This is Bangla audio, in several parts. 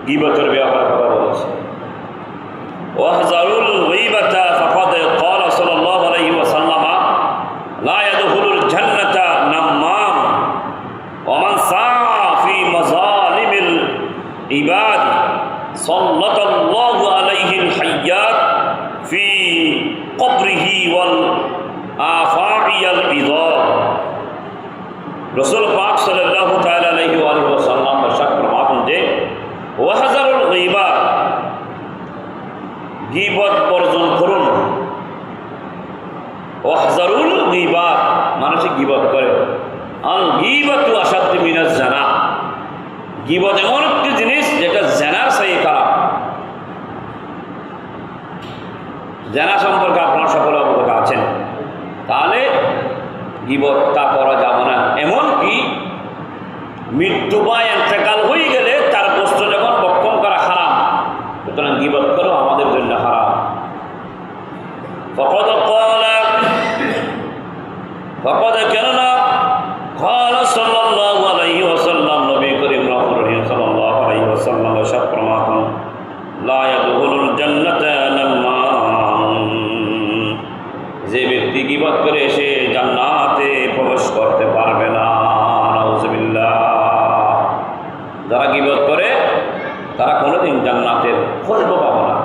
গীবতের ব্যাপারে কথা বলেছে। ওয়াহজারুল গীবাতা ফাকাদ ক্বালা সাল্লাল্লাহু আলাইহি ওয়াসাল্লাম লা ইয়াদখুলুল জান্নাতা নাম্মাম ওয়া মান সাআ ফি মাযালিমিল ইবাদ সাল্লাল্লাহু আলাইহিল হাইয়াত ফি কবরিহি ওয়াল আফাইয়াল ইযাম। রাসূল পাক সাল্লাল্লাহু তাআলা আলাইহি ওয়া সাল্লাম ইরশাদ ফরমাতেন যে ওয়াহজারুল গীবা, গীবত বর্জন করুন। ওয়াহজারুল গীবা মানুষ গীবত করে। আল গীবাতু আশাদ্দু মিনাজ জানা, গীবত এমন একটি জিনিস যেটা জানার চেয়ে খারাপ। জানা সম্পর্কে আপনারা সকলে অবগত আছেন, তাহলে গীবতটা করা যাবে না। এমনকি মৃত্যু বা ইন্তেকাল হয়ে গেলে তার বস্তু যখন বক্ষণ করা হারাম, সুতরাং গীবত করো আমাদের জন্য হারাম। কেননা ক্বালা সাল্লাল্লাহু আলাইহি ওয়াসাল্লাম, নবী করিম সাল্লাল্লাহু আলাইহি ওয়াসাল্লাম ইরশাদ ফরমাতেন লা ইয়াদখুলুল জান্নাতা নাম্মাম, যে ব্যক্তি গীবত করে সে জান্নাতে প্রবেশ করতে পারবে না। নাউযুবিল্লাহ। যারা গীবত করে তারা কোনোদিন জান্নাতের খোঁজও পাবে না।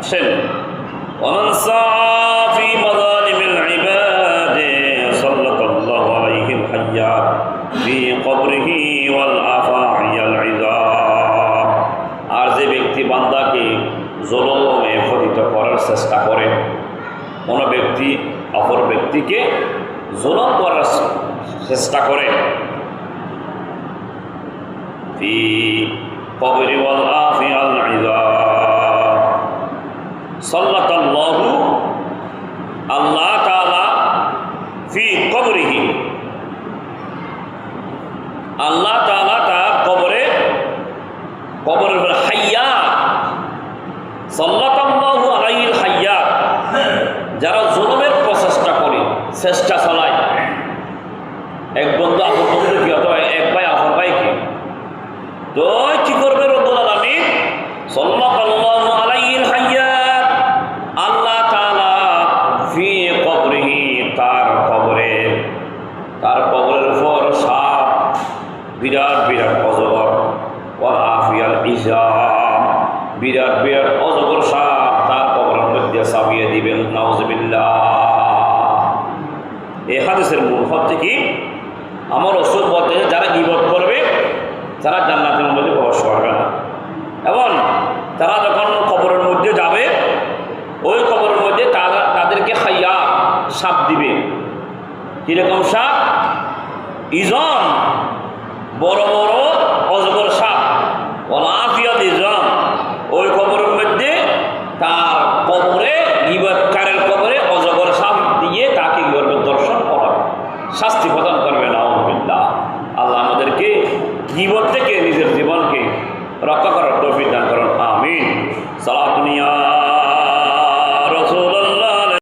আসেন, ওয়ামান সাআ ফি মাযালিমিল ইবাদ সাল্লাল্লাহু আলাইহিল হাইয়াত ফি কবরিহি ওয়াল আফাইয়াল ইযাম। আর যে ব্যক্তি বান্দাকে জুলুমে পতিত করার চেষ্টা করে, কোনো ব্যক্তি অপর ব্যক্তিকে জুলুম করার চেষ্টা করে, ফি কবরি ওয়াল আফিয়াল ইযাম সাল্লাল্লাহু, আল্লাহ তাআলা ফি কবরিহি, আল্লাহ তাআলা তার কবরে, কবরের হাইয়াত, সাল্লাল্লাহু আলাইহিল হাইয়াত, যারা জুলুমের প্রচেষ্টা করে, চেষ্টা চালায়, এক বন্ধু আপন বন্ধু কি অথবা এক ভাই আপন ভাইকে, তো কি করবে রব্বুল আলামিন? সাল্লাল্লাহু আলাইহিল হাইয়াত, আল্লাহ তাআলা ফি কবরিহি, তার কবরে, তার কবরের উপর সাপ, বিরাট বিরাট অজগর, ওয়াল আফিয়াল ইযাম, বিরাট বিরাট অজগর সাপ তার কবরের মধ্যে চাপিয়ে দিবেন। নাউযুবিল্লাহ। এই হাদিসের মূল হচ্ছে কি, আমার রাসূল বলতে যারা গীবত করবে তারা জান্নাতের মধ্যে প্রবেশ করবে না, এবং তারা যখন কবরের মধ্যে যাবে ওই কবরের মধ্যে তাদেরকে হাইয়া সাপ দিবে। কীরকম সাপ? ইযাম, বড় বড় অজগর সাপ, ওয়াল আফিয়াল ইযাম। ওই কবরের মধ্যে তার কবরে, গীবতকারের কবরে অজগর সাপ দিয়ে তাকে কি করবে? দর্শন করাবে, শাস্তি প্রদান করবে। নাউযুবিল্লাহ। আল্লাহ আমাদেরকে গীবত থেকে নিজের জীবনকে রক্ষা করার তৌফিক দান করুন। আমিন। সালাতুন ইয়া